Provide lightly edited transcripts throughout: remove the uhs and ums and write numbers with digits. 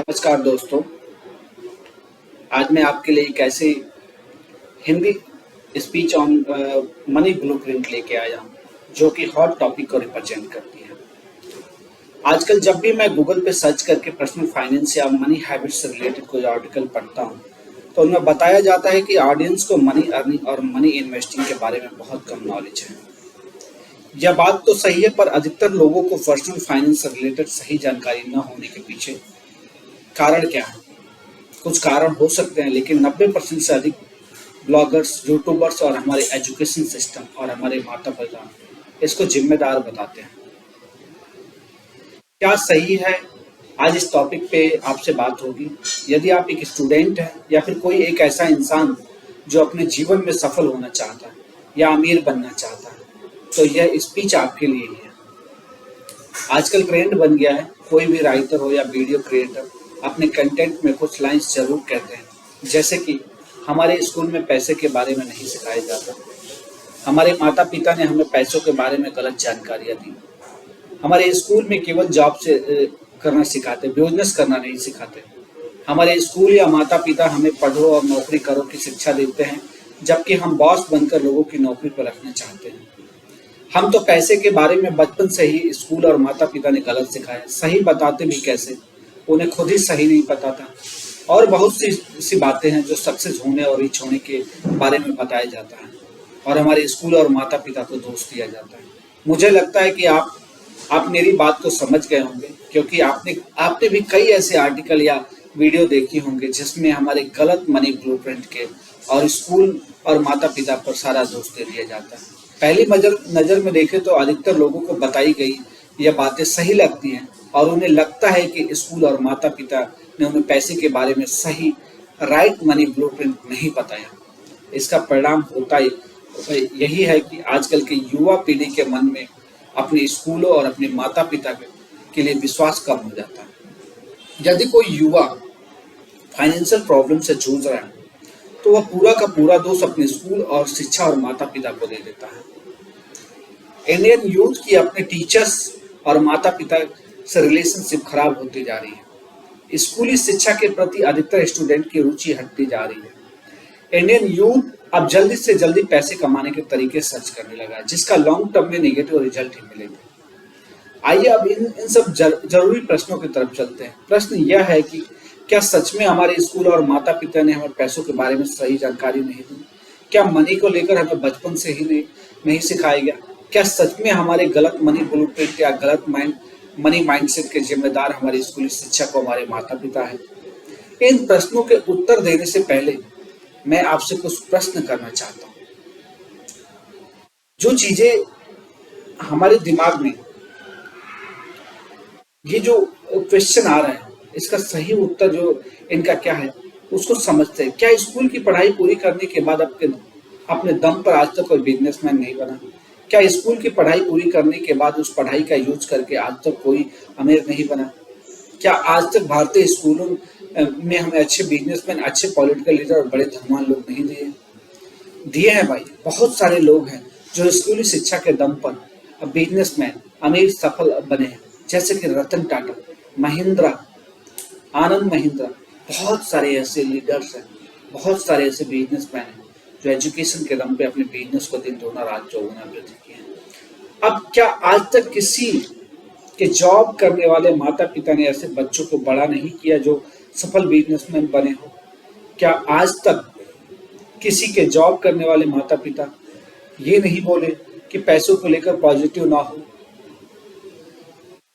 नमस्कार दोस्तों। आज मैं आपके लिए एक ऐसे Hindi speech on money blueprint लेके आया हूँ जो कि हॉट टॉपिक को रिप्रेजेंट करती है। आजकल जब भी मैं गूगल पे सर्च करके पर्सनल फाइनेंस या मनी हैबिट्स से रिलेटेड कोई आर्टिकल पढ़ता हूँ तो उनमें बताया जाता है कि ऑडियंस को मनी अर्निंग और मनी इन्वेस्टिंग के बारे में बहुत कम नॉलेज है। यह बात तो सही है, पर अधिकतर लोगों को पर्सनल फाइनेंस से रिलेटेड सही जानकारी न होने के पीछे कारण क्या है? कुछ कारण हो सकते हैं, लेकिन 90% से अधिक ब्लॉगर्स, यूट्यूबर्स और हमारे एजुकेशन सिस्टम और हमारे माता पिता इसको जिम्मेदार बताते हैं। क्या सही है? आज इस टॉपिक पे आपसे बात होगी। यदि आप एक स्टूडेंट हैं या फिर कोई एक ऐसा इंसान जो अपने जीवन में सफल होना चाहता है या अमीर बनना चाहता है, तो यह स्पीच आपके लिए ही है। आजकल ट्रेंड बन गया है, कोई भी राइटर हो या वीडियो क्रिएटर अपने कंटेंट में कुछ लाइंस जरूर कहते हैं, जैसे कि हमारे स्कूल में पैसे के बारे में नहीं सिखाया जाता, हमारे माता पिता ने हमें पैसों के बारे में गलत जानकारियां दी, हमारे स्कूल में केवल जॉब से करना सिखाते, बिजनेस करना नहीं सिखाते, हमारे स्कूल या माता पिता हमें पढ़ो और नौकरी करो की शिक्षा देते हैं, जबकि हम बॉस बनकर लोगों की नौकरी पर रखना चाहते हैं। हम तो पैसे के बारे में बचपन से ही स्कूल और माता पिता ने गलत सिखाया, सही बताते भी कैसे, उन्हें खुद ही सही नहीं पता था। और बहुत सी बातें हैं जो सक्सेस होने और रिच होने के बारे में बताया जाता है और हमारे स्कूल और माता पिता को दोष दिया जाता है। मुझे लगता है कि आप मेरी बात को समझ गए होंगे, क्योंकि आपने भी कई ऐसे आर्टिकल या वीडियो देखी होंगे जिसमें हमारे गलत मनी ब्लूप्रिंट के और स्कूल और माता पिता पर सारा दोष दे दिया जाता है। पहली नजर में देखें तो अधिकतर लोगों को बताई गई यह बातें सही लगती हैं और उन्हें लगता है कि स्कूल और माता पिता ने उन्हें पैसे के बारे में सही राइट मनी ब्लूप्रिंट नहीं बताया। इसका परिणाम होता यही है कि आजकल के युवा पीढ़ी के मन में अपने स्कूलों और अपने माता पिता के लिए विश्वास कम हो जाता है। यदि कोई युवा फाइनेंशियल प्रॉब्लम से जूझ रहा है तो वह पूरा का पूरा दोष अपने स्कूल और शिक्षा और माता पिता को दे देता है। इंडियन यूथ की अपने टीचर्स और माता पिता से रिलेशनशिप खराब होती जा रही है। स्कूली शिक्षा के प्रति अधिकतर स्टूडेंट की रुचि हटती जा रही है। इंडियन यूथ अब जल्दी से जल्दी पैसे कमाने के तरीके सर्च करने लगा है, जिसका लॉन्ग टर्म में नेगेटिव रिजल्ट ही मिलेगा। आइए अब इन सब जरूरी प्रश्नों की तरफ चलते हैं। प्रश्न यह है कि क्या सच में हमारे स्कूल और माता पिता ने हमें पैसों के बारे में सही जानकारी नहीं दी? क्या मनी को लेकर हमें बचपन से ही नहीं सिखाया गया? क्या सच में हमारे गलत मनी ब्लूप्रिंट या गलत मनी माइंडसेट के जिम्मेदार हमारे स्कूली शिक्षक और हमारे माता पिता हैं? इन प्रश्नों के उत्तर देने से पहले मैं आपसे कुछ प्रश्न करना चाहता हूँ। जो चीजें हमारे दिमाग में ये जो क्वेश्चन आ रहा है, इसका सही उत्तर जो इनका क्या है उसको समझते हैं। क्या स्कूल की पढ़ाई पूरी करने के बाद अपने दम पर आज तक कोई बिजनेसमैन नहीं बना? क्या स्कूल की पढ़ाई पूरी करने के बाद उस पढ़ाई का यूज करके आज तक कोई अमीर नहीं बना? क्या आज तक भारतीय स्कूलों में हमें अच्छे बिजनेसमैन, अच्छे पॉलिटिकल लीडर और बड़े धनवान लोग नहीं दिए हैं? भाई, बहुत सारे लोग हैं जो स्कूली शिक्षा के दम पर बिजनेसमैन, अमीर, सफल बने हैं, जैसे कि रतन टाटा, महिंद्रा, आनंद महिंद्रा। बहुत सारे ऐसे लीडर्स हैं, बहुत सारे ऐसे बिजनेसमैन हैं जो एजुकेशन के दम पे अपने बिजनेस को दिन दोगुना रात चौगुना वृद्धि किए हैं। अब क्या आज तक किसी के जॉब करने वाले माता पिता ने ऐसे बच्चों को बड़ा नहीं किया जो सफल बिजनेसमैन बने हो? क्या आज तक किसी के जॉब करने वाले माता पिता ये नहीं बोले कि पैसों को लेकर पॉजिटिव ना हो?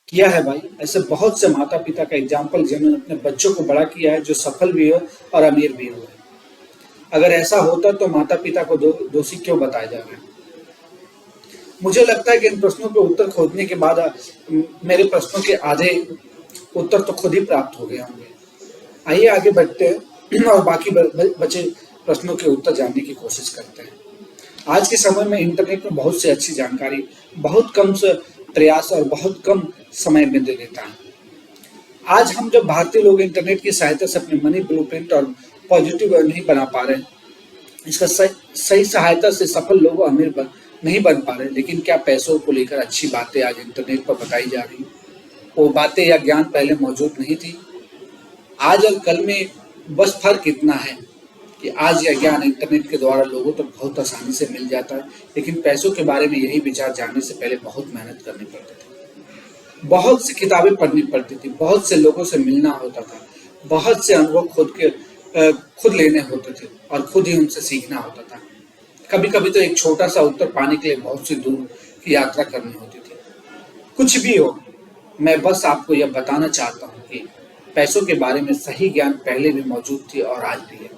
किया है भाई। ऐसे बहुत से माता पिता का एग्जाम्पल जिन्होंने अपने बच्चों को बड़ा किया है, जो सफल भी हो और अमीर भी हुए। अगर ऐसा होता तो माता पिता को दोषी क्यों बताया जा रहा है? मुझे लगता है कि इन प्रश्नों के उत्तर खोजने के बाद मेरे प्रश्नों के आधे उत्तर तो खुद ही प्राप्त हो गए होंगे। आइए आगे बढ़ते हैं और बाकी बचे प्रश्नों के उत्तर जानने की कोशिश करते हैं। आज के समय में इंटरनेट में बहुत सी अच्छी जानकारी बहुत कम से प्रयास और बहुत कम समय में दे देता है। आज हम जब भारतीय लोग इंटरनेट की सहायता से अपने मनी ब्लूप्रिंट और पॉजिटिव नहीं बना पा रहे, इसका सही सहायता से सफल लोग अमीर नहीं बन पा रहे, लेकिन क्या पैसों को लेकर अच्छी बातें आज इंटरनेट पर बताई जा रही? वो बातें या ज्ञान पहले मौजूद नहीं थी? आज और कल में बस फर्क इतना है कि आज यह ज्ञान इंटरनेट के द्वारा लोगों तक बहुत आसानी से मिल जाता है, लेकिन पैसों के बारे में यही विचार जानने से पहले बहुत मेहनत करनी पड़ती थी, बहुत सी किताबें पढ़नी पड़ती थी, बहुत से लोगों से मिलना होता था, बहुत से अनुभव खुद लेने होते थे और खुद ही उनसे सीखना होता था। कभी कभी तो एक छोटा सा उत्तर पाने के लिए बहुत सी दूर की यात्रा करनी होती थी। कुछ भी हो, मैं बस आपको यह बताना चाहता हूँ कि पैसों के बारे में सही ज्ञान पहले भी मौजूद थी और आज भी है।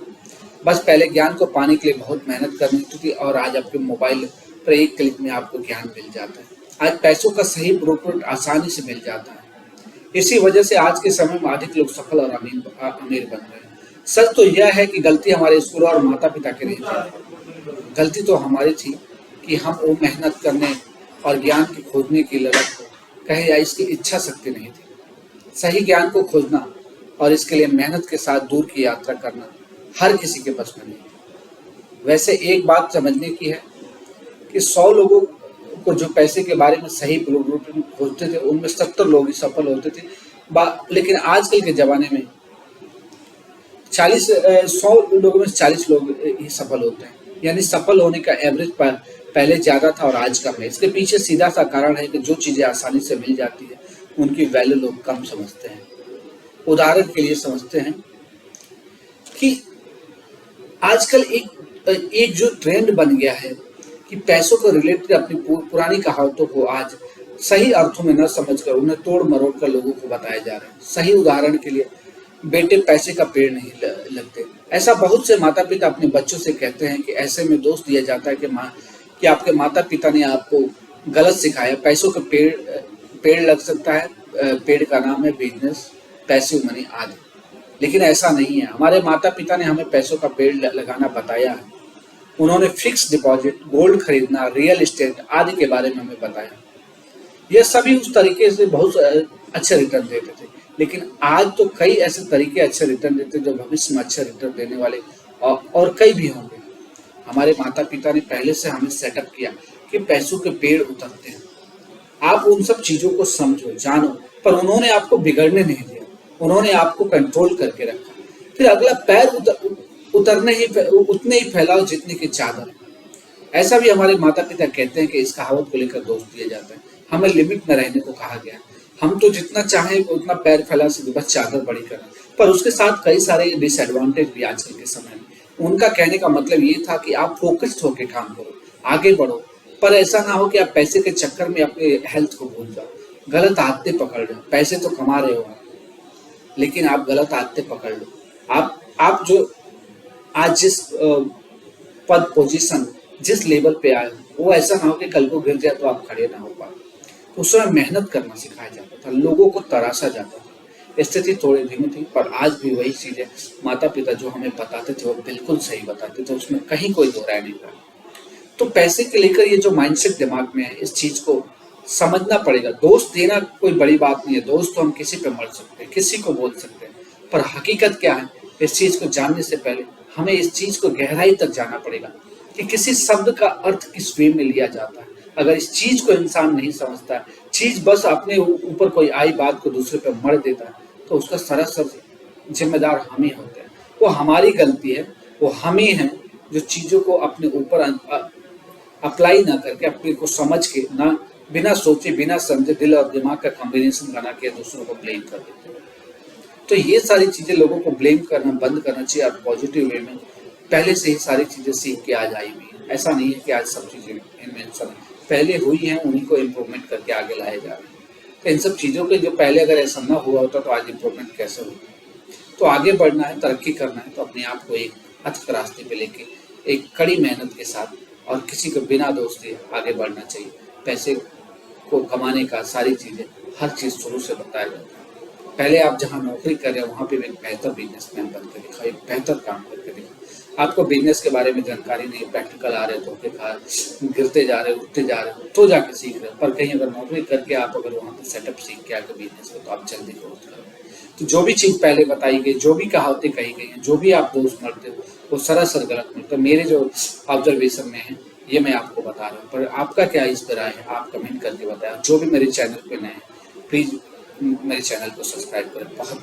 बस पहले ज्ञान को पाने के लिए बहुत मेहनत करनी होती थी और आज आपके मोबाइल पर एक क्लिक में आपको ज्ञान मिल जाता है। आज पैसों का सही ब्लूप्रिंट आसानी से मिल जाता है। इसी वजह से आज के समय में अधिक लोग सफल और अमीर बन रहे हैं। सच तो यह है कि गलती हमारे स्कूल और माता पिता की नहीं थी। गलती तो हमारी थी कि हम वो मेहनत करने और ज्ञान की खोजने की ललक को कहे या इसकी इच्छा शक्ति नहीं थी। सही ज्ञान को खोजना और इसके लिए मेहनत के साथ दूर की यात्रा करना हर किसी के बस में नहीं। वैसे एक बात समझने की है कि 100 लोगों को जो पैसे के बारे में सही ब्लूप्रिंट खोजते थे, उनमें 70 लोग ही सफल होते थे। लेकिन आजकल के जमाने में 100 लोगों में 40 लोग ही सफल होते हैं। यानी सफल होने का एवरेज पहले ज्यादा था और आज कम है। इसके पीछे सीधा सा कारण है कि जो चीजें आसानी से मिल जाती है उनकी वैल्यू लोग कम समझते हैं। उदाहरण के लिए समझते हैं कि आजकल एक जो ट्रेंड बन गया है कि पैसों को रिलेटेड अपनी पुरानी कहावतों को आज सही अर्थों में न समझकर उन्हें तोड़ मरोड़ कर लोगों को बताया जा रहा है। सही उदाहरण के लिए, बेटे पैसे का पेड़ नहीं लगते। ऐसा बहुत से माता पिता अपने बच्चों से कहते हैं कि ऐसे में दोष दिया जाता है कि आपके माता पिता ने आपको गलत सिखाया। पैसों का पेड़ लग सकता है, पेड़ का नाम है बिजनेस, पैसिव मनी आदि। लेकिन ऐसा नहीं है। हमारे माता पिता ने हमें पैसों का पेड़ लगाना बताया है। उन्होंने फिक्स डिपॉजिट, गोल्ड खरीदना, रियल एस्टेट आदि के बारे में हमें बताया। यह सभी उस तरीके से बहुत अच्छे रिटर्न देते थे। लेकिन आज तो कई ऐसे तरीके अच्छे रिटर्न देते जो भविष्य में अच्छे रिटर्न देने वाले और कई भी होंगे। हमारे माता पिता ने पहले से हमें सेटअप किया कि पैसों के पेड़ उतरते हैं। आप उन सब चीजों को समझो, जानो, पर उन्होंने आपको बिगड़ने नहीं दिया। उन्होंने आपको कंट्रोल करके रखा। फिर अगला पैर उतने ही फैलाओ जितने की चादर। ऐसा भी हमारे माता पिता कहते हैं कि इस कहावत को लेकर दोष दिया जाता है। हमें लिमिट में रहने को कहा गया है। हम तो जितना चाहें उतना पैर फैला सकते, बस चादर बड़ी करें। पर उसके साथ कई सारे डिसएडवांटेज भी आजकल के समय में। उनका कहने का मतलब ये था कि आप फोकस्ड होकर काम करो, आगे बढ़ो, पर ऐसा ना हो कि आप पैसे के चक्कर में अपने हेल्थ को भूल जाओ, गलत आदतें पकड़ लो। पैसे तो कमा रहे हो लेकिन आप गलत आदतें पकड़ लो। आप जो आज जिस पद, पोजीशन, जिस लेवल पे आए हो, वो ऐसा ना हो कि कल को गिर जाए तो आप खड़े ना हो पाए। उस समय मेहनत करना सिखाया जाता था, लोगों को तराशा जाता था। स्थिति थोड़ी धीमी थी, पर आज भी वही चीजें माता पिता जो हमें बताते थे वो बिल्कुल सही बताते थे, उसमें कहीं कोई दो राय नहीं था। तो पैसे के लेकर ये जो माइंडसेट दिमाग में है, इस चीज को समझना पड़ेगा। दोस्त देना कोई बड़ी बात नहीं है। दोस्त तो हम किसी पे मर सकते हैं, किसी को बोल सकते हैं, पर हकीकत क्या है, इस चीज को जानने से पहले हमें इस चीज को गहराई तक जाना पड़ेगा कि किसी शब्द का अर्थ किस वे में लिया जाता है। अगर इस चीज को इंसान नहीं समझता है, चीज बस अपने ऊपर कोई आई बात को दूसरे पे मर देता है, तो उसका सरासर जिम्मेदार हम ही होते हैं। वो हमारी गलती है, वो हम ही हैं जो चीजों को अपने ऊपर अप्लाई ना करके, अपने को समझ के, ना बिना सोचे बिना समझे दिल और दिमाग का कॉम्बिनेशन बना के दूसरों को ब्लेम कर देते हैं। तो ये सारी चीजें लोगों को ब्लेम करना बंद करना चाहिए और पॉजिटिव वे में पहले से ही सारी चीजें सीख के आज आई हुई है। ऐसा नहीं है कि आज सब चीजें इन्वेंशन पहले हुई हैं, उन्हीं को इम्प्रूवमेंट करके आगे लाए जा रहे हैं। तो इन सब चीजों के जो पहले अगर ऐसा ना हुआ होता तो आज इम्प्रूवमेंट कैसे होता। तो आगे बढ़ना है, तरक्की करना है, तो अपने आप को एक अथक रास्ते पे लेके एक कड़ी मेहनत के साथ और किसी को बिना दोष दिए आगे बढ़ना चाहिए। पैसे को कमाने का सारी चीजें, हर चीज शुरू से बताया जाता है। पहले आप जहाँ नौकरी कर रहे हैं वहाँ पे एक बेहतर बिजनेसमैन बन के दिखा, एक बेहतर काम करके दिखा। आपको बिजनेस के बारे में जानकारी नहीं, प्रैक्टिकल आ रहे हो तो गिरते जा रहे हो, उठते जा रहे हो, तो जाके सीख रहे हो। पर कहीं अगर नौकरी करके आप अगर वहाँ पे सेटअप सीख के आके बिजनेस को, तो आप जल्दी ग्रोथ करो। तो जो भी चीज पहले बताई गई, जो भी कहावतें कही गई हैं, जो भी आप दोस्त मरते हो, वो सरासर गलत मिलता है। मेरे जो ऑब्जर्वेशन में है ये मैं आपको बता रहा हूँ, पर आपका क्या इस पर राय है आप कमेंट करके बताएं। जो भी मेरे चैनल पे नए हैं प्लीज मेरे चैनल को सब्सक्राइब करें। बहुत